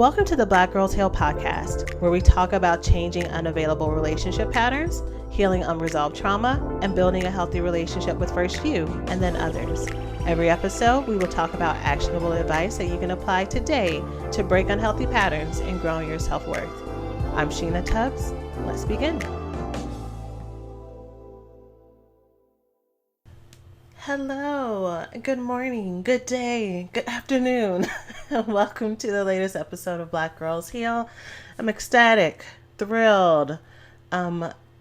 Welcome to the Black Girls Heal podcast, where we talk about changing unavailable relationship patterns, healing unresolved trauma, and building a healthy relationship with first you and then others. Every episode, we will talk about actionable advice that you can apply today to break unhealthy patterns and grow your self-worth. I'm Sheena Tubbs. Let's begin. Hello, good morning, good day, good afternoon. Welcome to the latest episode of Black Girls Heal. I'm ecstatic, thrilled,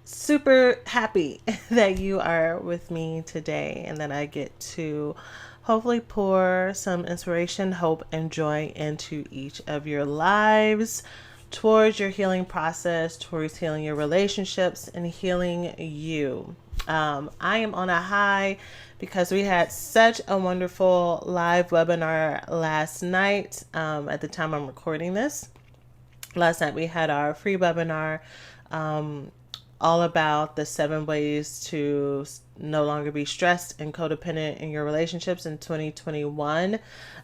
super happy that you are with me today and that I get to hopefully pour some inspiration, hope, and joy into each of your lives towards your healing process, towards healing your relationships, and healing you. I am on a high because we had such a wonderful live webinar last night. At the time I'm recording this, last night we had our free webinar all about the 7 ways to no longer be stressed and codependent in your relationships in 2021.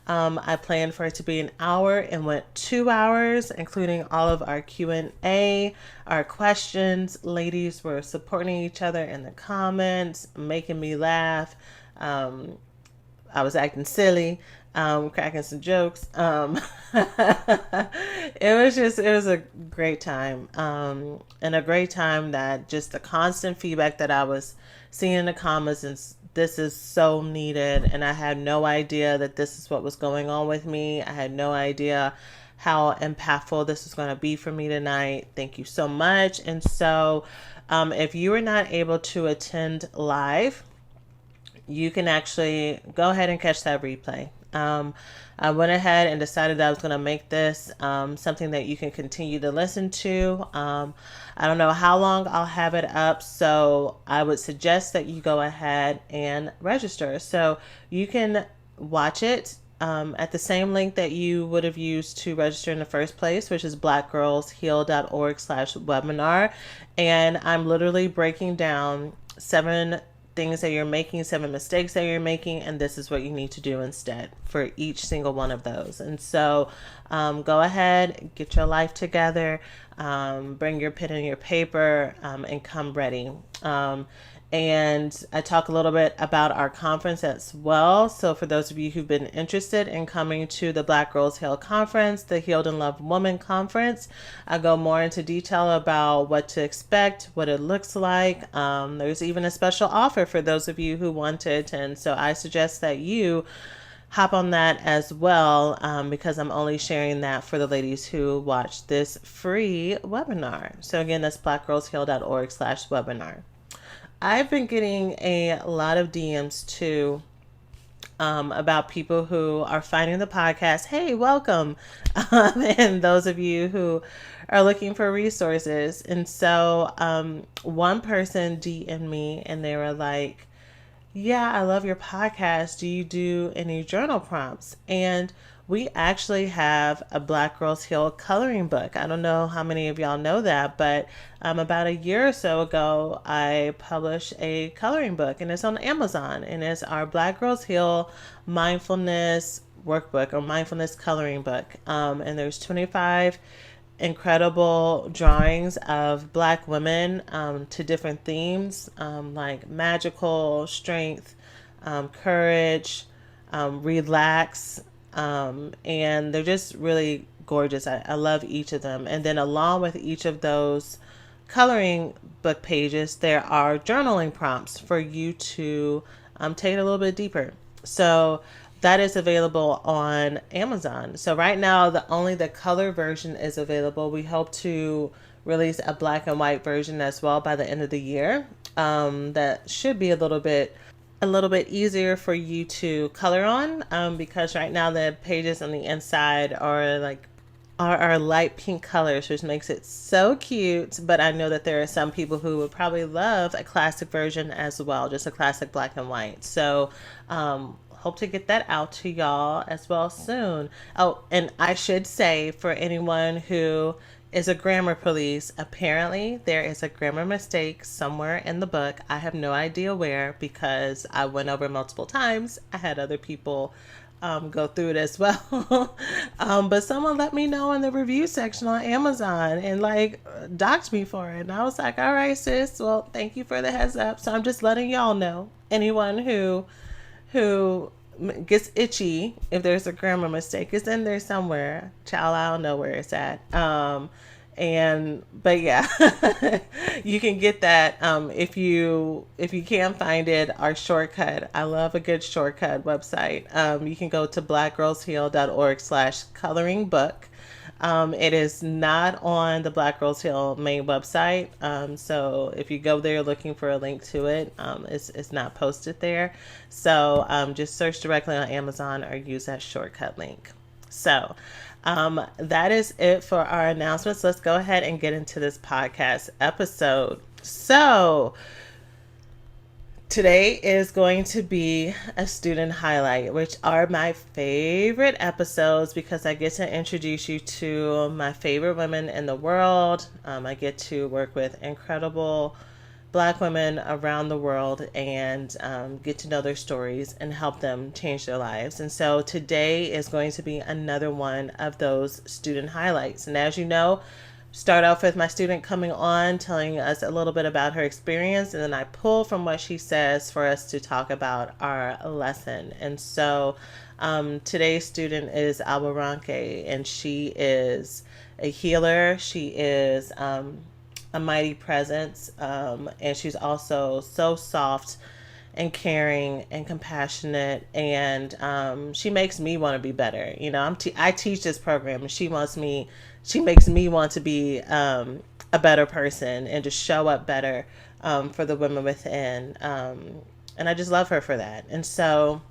I planned for it to be an hour and went 2 hours, including all of our Q&A, our questions. Ladies were supporting each other in the comments, making me laugh. I was acting silly, cracking some jokes. It was a great time. And a great time that just the constant feedback that I was seeing in the comments is this is so needed. And I had no idea that this is what was going on with me. I had no idea how impactful this is going to be for me tonight. Thank you so much. And so, if you were not able to attend live, you can actually go ahead and catch that replay. I went ahead and decided that I was going to make this something that you can continue to listen to. I don't know how long I'll have it up, so I would suggest that you go ahead and register. So you can watch it at the same link that you would have used to register in the first place, which is blackgirlsheal.org/webinar. And I'm literally breaking down 7 things that you're making, 7 mistakes that you're making, and this is what you need to do instead for each single one of those. And so go ahead, get your life together, bring your pen and your paper, and come ready. And I talk a little bit about our conference as well. So for those of you who've been interested in coming to the Black Girls Heal Conference, the Healed and Loved Woman Conference, I go more into detail about what to expect, what it looks like. There's even a special offer for those of you who want to attend. So I suggest that you hop on that as well, because I'm only sharing that for the ladies who watch this free webinar. So again, that's blackgirlsheal.org/webinar. I've been getting a lot of DMs too about people who are finding the podcast. Hey, welcome. And those of you who are looking for resources. And so one person DM'd me and they were like, yeah, I love your podcast. Do you do any journal prompts? And we actually have a Black Girls Heal coloring book. I don't know how many of y'all know that, but about a year or so ago, I published a coloring book, and it's on Amazon, and it's our Black Girls Heal mindfulness workbook or mindfulness coloring book. And there's 25 incredible drawings of Black women to different themes, like magical, strength, courage, relax, and they're just really gorgeous. I love each of them. And then along with each of those coloring book pages, there are journaling prompts for you to take it a little bit deeper. So that is available on Amazon. So right now, only the color version is available. We hope to release a black and white version as well by the end of the year. That should be a little bit easier for you to color on, because right now the pages on the inside are light pink colors, which makes it so cute. But I know that there are some people who would probably love a classic version as well, just a classic black and white. So hope to get that out to y'all as well soon. Oh, and I should say, for anyone who is a grammar police, apparently there is a grammar mistake somewhere in the book. I have no idea where, because I went over multiple times. I had other people go through it as well. But someone let me know in the review section on Amazon and like docked me for it. And I was like, all right, sis, well, thank you for the heads up. So I'm just letting y'all know. Anyone who gets itchy if there's a grammar mistake, it's in there somewhere. Child, I don't know where it's at. And but yeah, you can get that if you can find it. Our shortcut, I love a good shortcut website. You can go to blackgirlsheal.org/coloring book. It is not on the Black Girls Heal main website. So if you go there looking for a link to it, it's not posted there. So just search directly on Amazon or use that shortcut link. So that is it for our announcements. Let's go ahead and get into this podcast episode. So today is going to be a student highlight, which are my favorite episodes because I get to introduce you to my favorite women in the world. I get to work with incredible Black women around the world and get to know their stories and help them change their lives. And so today is going to be another one of those student highlights. And as you know, start off with my student coming on, telling us a little bit about her experience, and then I pull from what she says for us to talk about our lesson. And so today's student is Albaranque, and she is a healer. She is a mighty presence, and she's also so soft and caring and compassionate, and she makes me want to be better. You know, I teach this program, and she makes me want to be a better person and to show up better for the women within, and I just love her for that. And so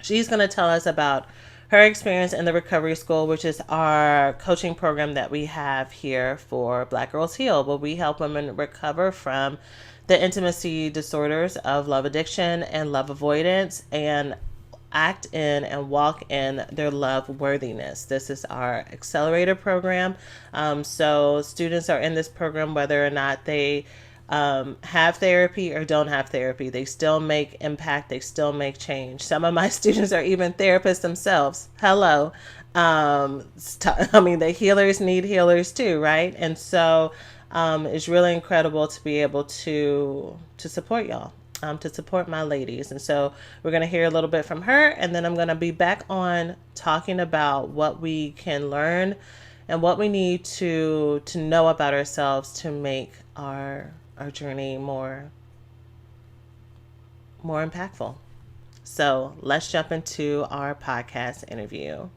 she's going to tell us about her experience in the Recovery School, which is our coaching program that we have here for Black Girls Heal, where we help women recover from the intimacy disorders of love addiction and love avoidance and act in and walk in their love worthiness. This is our accelerator program. So students are in this program whether or not they have therapy or don't have therapy. They still make impact. They still make change. Some of my students are even therapists themselves. Hello. The healers need healers too, right? And so it's really incredible to be able to support y'all. To support my ladies. And so we're going to hear a little bit from her, and then I'm going to be back on talking about what we can learn and what we need to know about ourselves to make our journey more impactful. So let's jump into our podcast interview.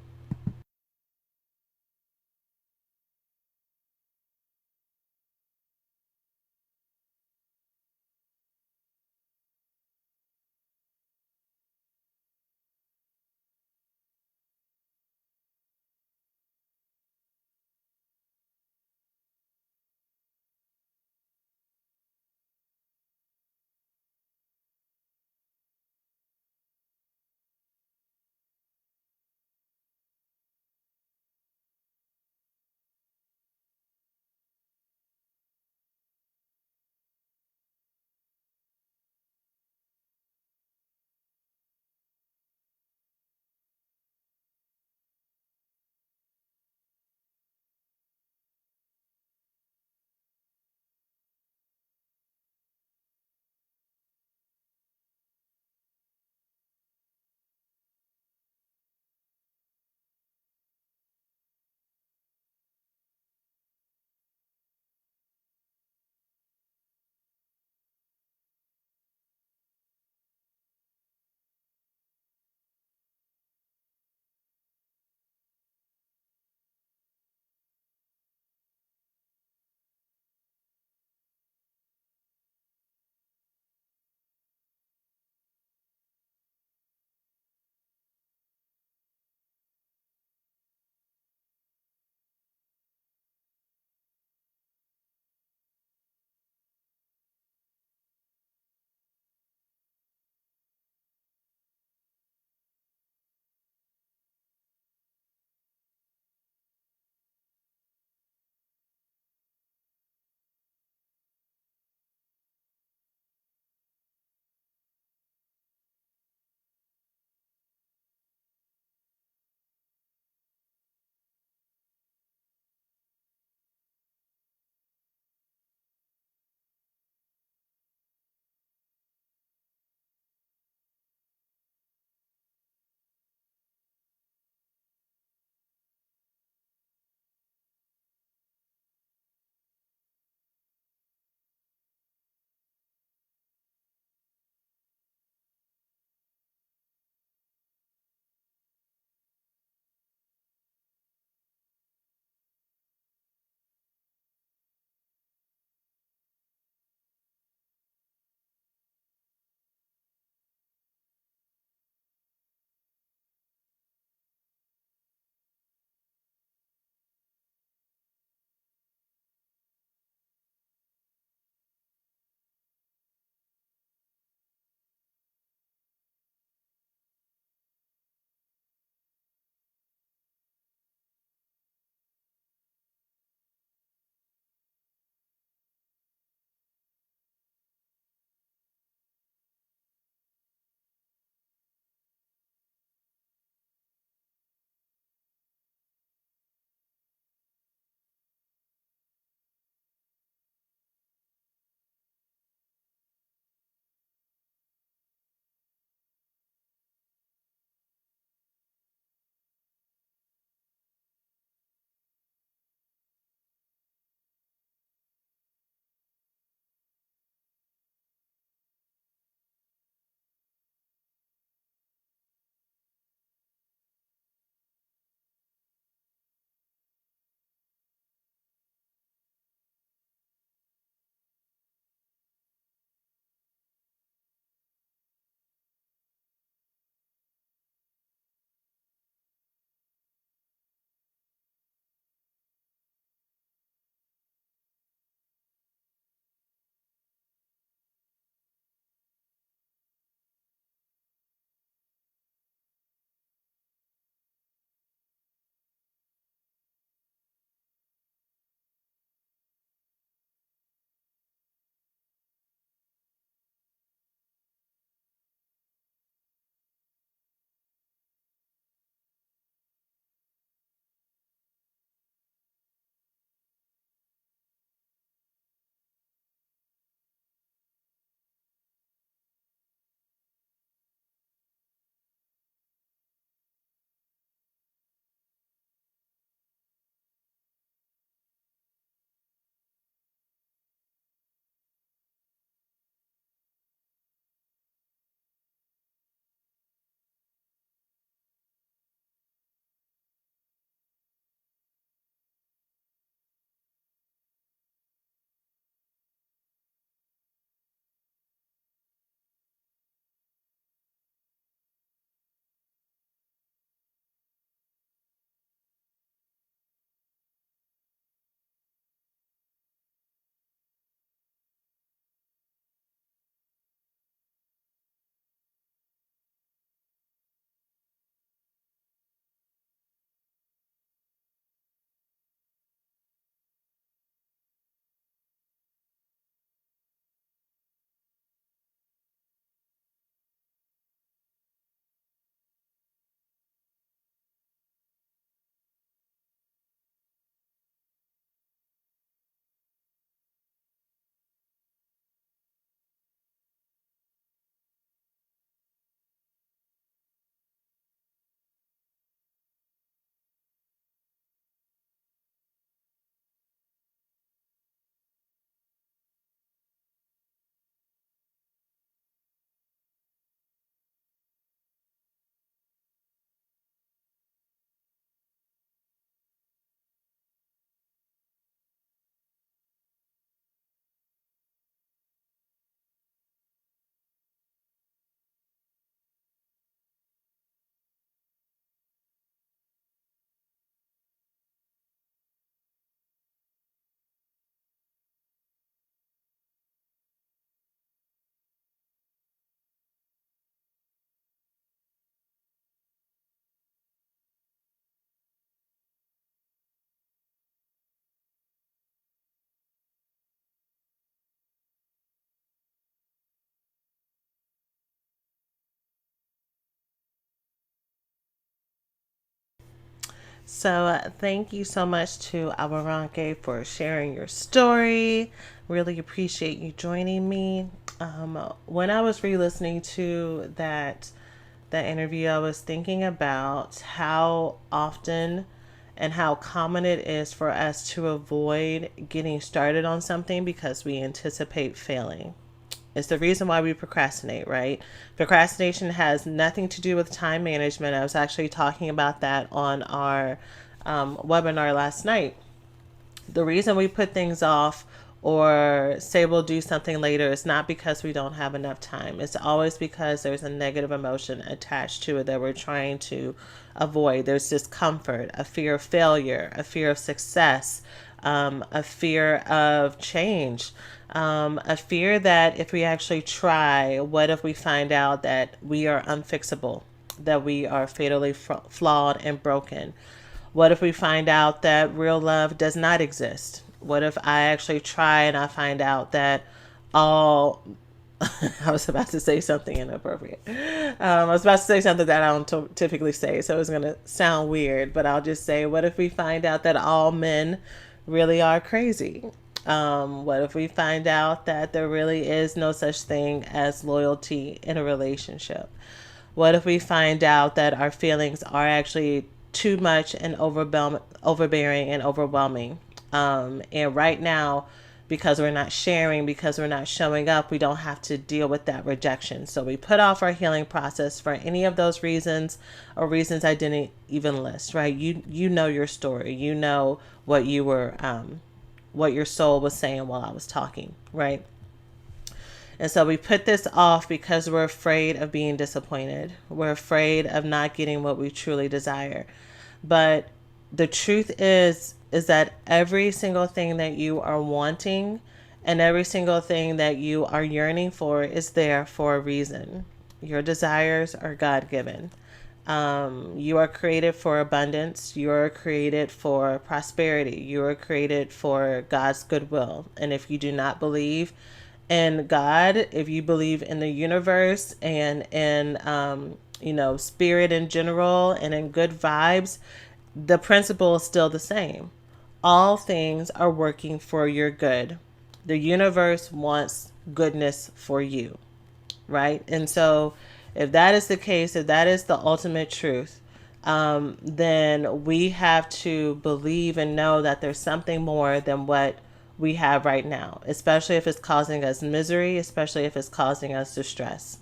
So thank you so much to Abaranke for sharing your story. Really appreciate you joining me. When I was re-listening to that interview, I was thinking about how often and how common it is for us to avoid getting started on something because we anticipate failing. It's the reason why we procrastinate, right? Procrastination has nothing to do with time management. I was actually talking about that on our webinar last night. The reason we put things off or say we'll do something later is not because we don't have enough time. It's always because there's a negative emotion attached to it that we're trying to avoid. There's discomfort, a fear of failure, a fear of success, a fear of change, a fear that if we actually try, what if we find out that we are unfixable, that we are fatally flawed and broken? What if we find out that real love does not exist? What if I actually try and I find out that all I was about to say something inappropriate. I was about to say something that I don't typically say, so it's going to sound weird, but I'll just say, what if we find out that all men really are crazy? What if we find out that there really is no such thing as loyalty in a relationship? What if we find out that our feelings are actually too much and overbearing and overwhelming? And right now, because we're not sharing, because we're not showing up, we don't have to deal with that rejection. So we put off our healing process for any of those reasons or reasons I didn't even list, right? You know your story. You know what you were, what your soul was saying while I was talking, right? And so we put this off because we're afraid of being disappointed. We're afraid of not getting what we truly desire. But the truth is that every single thing that you are wanting and every single thing that you are yearning for is there for a reason. Your desires are God-given. You are created for abundance. You are created for prosperity. You are created for God's goodwill. And if you do not believe in God, if you believe in the universe and in, spirit in general and in good vibes, the principle is still the same. All things are working for your good. The universe wants goodness for you, right? And so if that is the case, if that is the ultimate truth, then we have to believe and know that there's something more than what we have right now, especially if it's causing us misery, especially if it's causing us distress.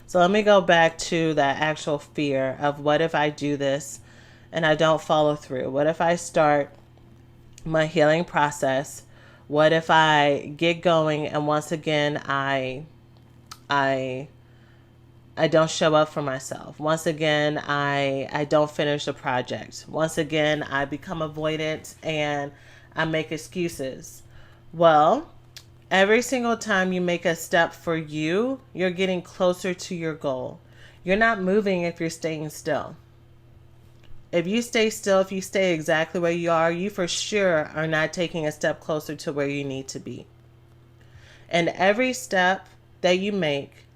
So let me go back to that actual fear of what if I do this and I don't follow through? What if I start my healing process? What if I get going and once again I don't show up for myself? Once again I don't finish the project. Once again I become avoidant and I make excuses. Well, every single time you make a step for you, you're getting closer to your goal. You're not moving if you're staying still. If you stay still, if you stay exactly where you are, you for sure are not taking a step closer to where you need to be. And every step that you make,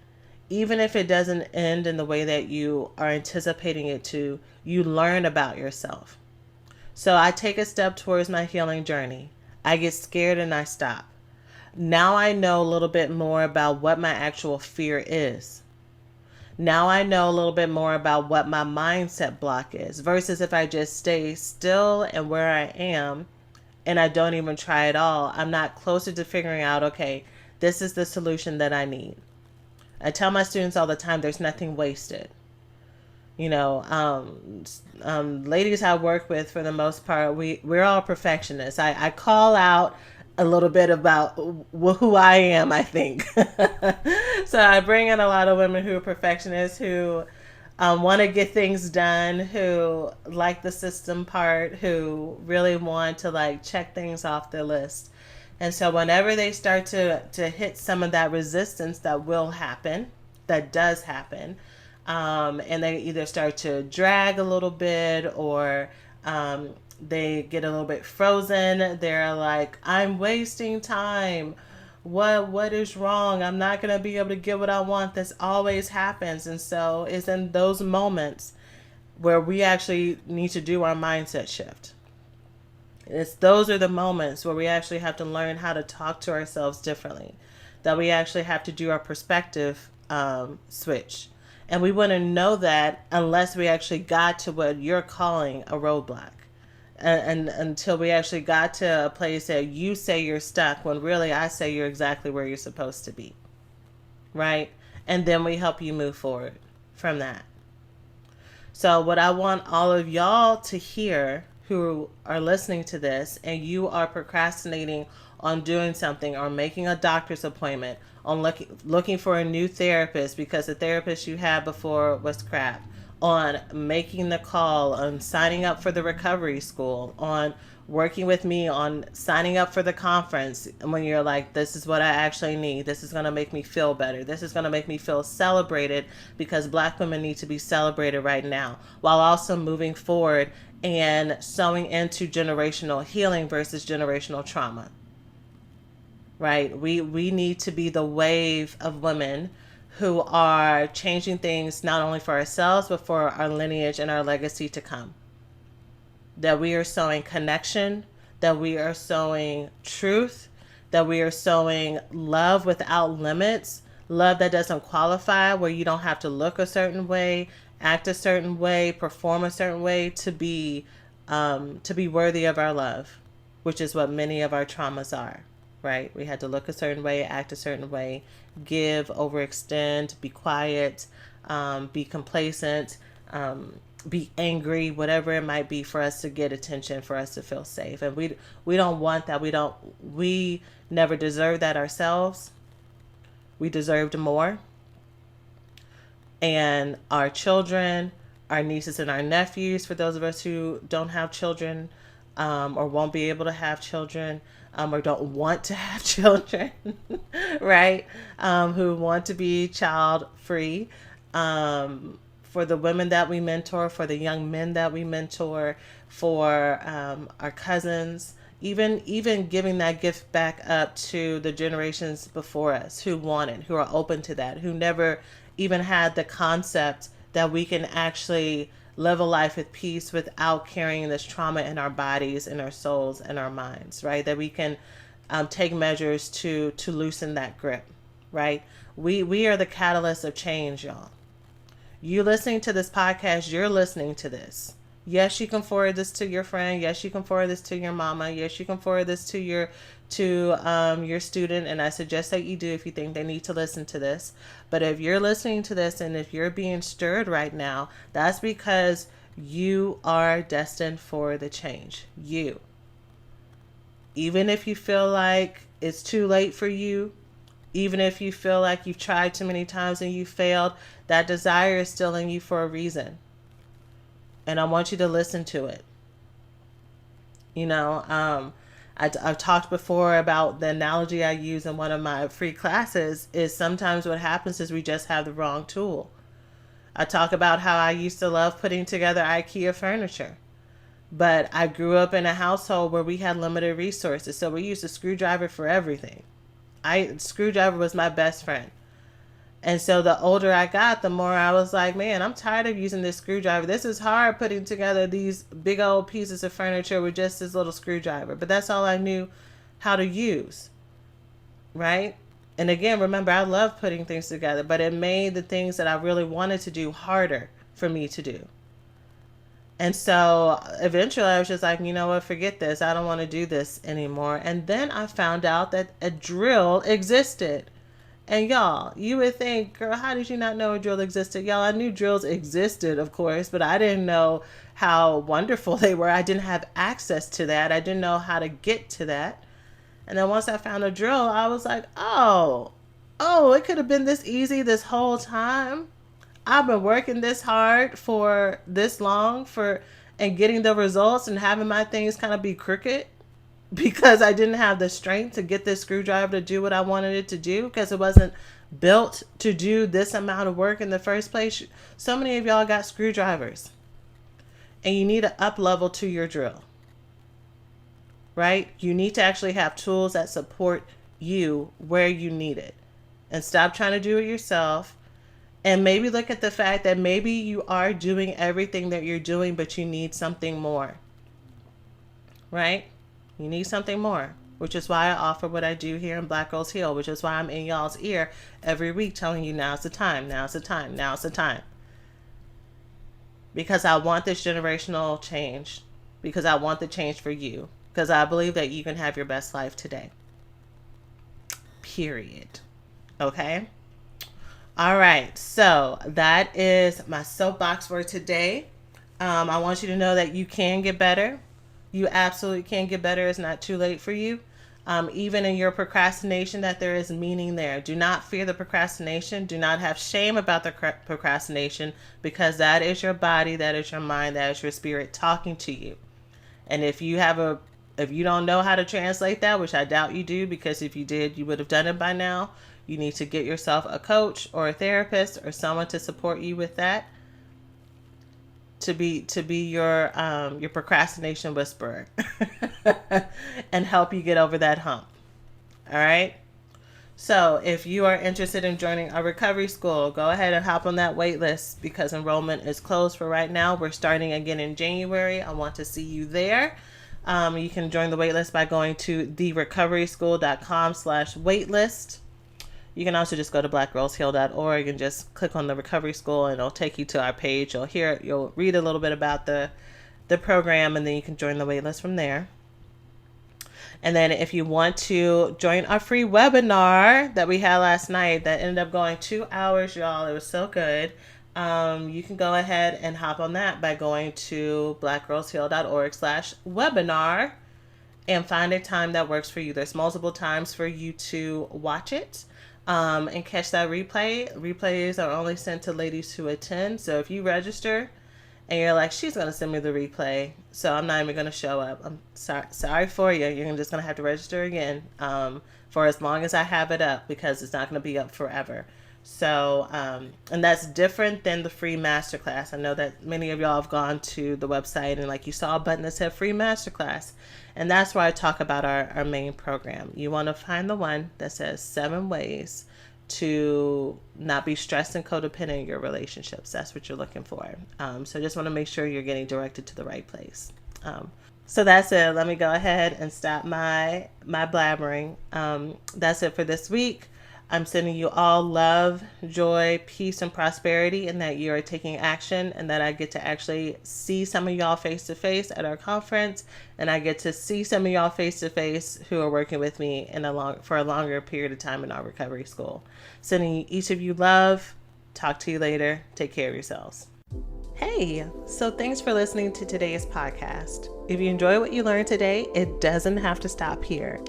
even if it doesn't end in the way that you are anticipating it to, you learn about yourself. So I take a step towards my healing journey. I get scared and I stop. Now I know a little bit more about what my actual fear is. Now I know a little bit more about what my mindset block is versus if I just stay still and where I am and I don't even try at all. I'm not closer to figuring out, okay, this is the solution that I need. I tell my students all the time, there's nothing wasted. Ladies I work with, for the most part, we're all perfectionists. I call out a little bit about who I am, I think. So I bring in a lot of women who are perfectionists, who want to get things done, who like the system part, who really want to check things off their list. And so whenever they start to hit some of that resistance that will happen, that does happen, and they either start to drag a little bit or they get a little bit frozen. They're like, I'm wasting time. What is wrong? I'm not going to be able to get what I want. This always happens. And so it's in those moments where we actually need to do our mindset shift. Those are the moments where we actually have to learn how to talk to ourselves differently, that we actually have to do our perspective switch. And we wouldn't know that unless we actually got to what you're calling a roadblock. And until we actually got to a place that you say you're stuck, when really I say you're exactly where you're supposed to be. Right? And then we help you move forward from that. So what I want all of y'all to hear who are listening to this, and you are procrastinating on doing something or making a doctor's appointment, on looking for a new therapist because the therapist you had before was crap, on making the call, on signing up for the recovery school, on working with me on signing up for the conference, and when you're like, this is what I actually need, this is going to make me feel better, this is going to make me feel celebrated, because Black women need to be celebrated right now, while also moving forward and sowing into generational healing versus generational trauma. Right? We need to be the wave of women who are changing things not only for ourselves, but for our lineage and our legacy to come. That we are sowing connection, that we are sowing truth, that we are sowing love without limits, love that doesn't qualify, where you don't have to look a certain way, act a certain way, perform a certain way to be worthy of our love, which is what many of our traumas are. Right? We had to look a certain way, act a certain way, give, overextend, be quiet, be complacent, be angry, whatever it might be, for us to get attention, for us to feel safe. And we don't want that. We never deserve that ourselves. We deserved more. And our children, our nieces and our nephews, for those of us who don't have children, or won't be able to have children, or don't want to have children, right? Who want to be child free, for the women that we mentor, for the young men that we mentor, for our cousins, even giving that gift back up to the generations before us who want it, who are open to that, who never even had the concept that we can actually live a life with peace without carrying this trauma in our bodies, in our souls, and our minds, right? That we can take measures to loosen that grip, right? We are the catalyst of change, y'all. You listening to this podcast, you're listening to this. Yes, you can forward this to your friend. Yes, you can forward this to your mama. Yes, you can forward this to your student. And I suggest that you do if you think they need to listen to this. But if you're listening to this and if you're being stirred right now, that's because you are destined for the change. You. Even if you feel like it's too late for you, even if you feel like you've tried too many times and you failed, that desire is still in you for a reason. And I want you to listen to it. You know, I've talked before about the analogy I use in one of my free classes is sometimes what happens is we just have the wrong tool. I talk about how I used to love putting together IKEA furniture, but I grew up in a household where we had limited resources. So we used a screwdriver for everything. Screwdriver was my best friend. And so the older I got, the more I was like, man, I'm tired of using this screwdriver. This is hard putting together these big old pieces of furniture with just this little screwdriver. But that's all I knew how to use. Right? And again, remember, I love putting things together, but it made the things that I really wanted to do harder for me to do. And so eventually I was just like, you know what, forget this. I don't want to do this anymore. And then I found out that a drill existed. And y'all, you would think, girl, how did you not know a drill existed? Y'all, I knew drills existed, of course, but I didn't know how wonderful they were. I didn't have access to that. I didn't know how to get to that. And then once I found a drill, I was like, oh, it could have been this easy this whole time. I've been working this hard for this long and getting the results and having my things kind of be crooked because I didn't have the strength to get this screwdriver to do what I wanted it to do because it wasn't built to do this amount of work in the first place. So many of y'all got screwdrivers and you need to up level to your drill, right? You need to actually have tools that support you where you need it and stop trying to do it yourself And maybe look at the fact that maybe you are doing everything that you're doing, but you need something more, right? You need something more, which is why I offer what I do here in Black Girls Heal, which is why I'm in y'all's ear every week telling you now's the time, now's the time, now's the time. Because I want this generational change, because I want the change for you, because I believe that you can have your best life today. Period. Okay? All right, so that is my soapbox for today. I want you to know that you can get better. You absolutely can get better. It's not too late for you. Even in your procrastination, that there is meaning there. Do not fear the procrastination. Do not have shame about the procrastination, because that is your body, that is your mind, that is your spirit talking to you. And if you don't know how to translate that, which I doubt you do, because if you did, you would have done it by now. You need to get yourself a coach or a therapist or someone to support you with that, to be your procrastination whisperer and help you get over that hump. All right. So if you are interested in joining our recovery school, go ahead and hop on that wait list, because enrollment is closed for right now. We're starting again in January. I want to see you there. You can join the wait list by going to therecoveryschool.com/waitlist. You can also just go to blackgirlsheal.org and just click on the recovery school, and it'll take you to our page. You'll read a little bit about the program, and then you can join the wait list from there. And then if you want to join our free webinar that we had last night that ended up going 2 hours, y'all, it was so good. You can go ahead and hop on that by going to blackgirlsheal.org/webinar and find a time that works for you. There's multiple times for you to watch it. And catch that replay. Replays are only sent to ladies who attend. So if you register and you're like, she's going to send me the replay, so I'm not even going to show up, I'm sorry for you. You're just going to have to register again for as long as I have it up, because it's not going to be up forever. So, and that's different than the free masterclass. I know that many of y'all have gone to the website and like you saw a button that said free masterclass. And that's where I talk about our main program. You want to find the one that says 7 ways to not be stressed and codependent in your relationships. That's what you're looking for. So just want to make sure you're getting directed to the right place. So that's it. Let me go ahead and stop my blabbering. That's it for this week. I'm sending you all love, joy, peace, and prosperity, and that you are taking action, and that I get to actually see some of y'all face to face at our conference, and I get to see some of y'all face to face who are working with me for a longer period of time in our recovery school. Sending each of you love. Talk to you later. Take care of yourselves. Hey, so thanks for listening to today's podcast. If you enjoy what you learned today, it doesn't have to stop here.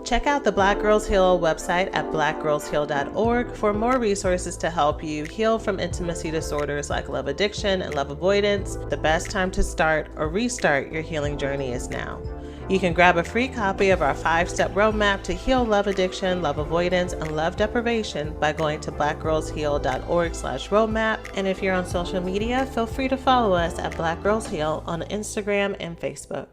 Check out the Black Girls Heal website at blackgirlsheal.org for more resources to help you heal from intimacy disorders like love addiction and love avoidance. The best time to start or restart your healing journey is now. You can grab a free copy of our 5-step roadmap to heal love addiction, love avoidance, and love deprivation by going to blackgirlsheal.org/roadmap. And if you're on social media, feel free to follow us at Black Girls Heal on Instagram and Facebook.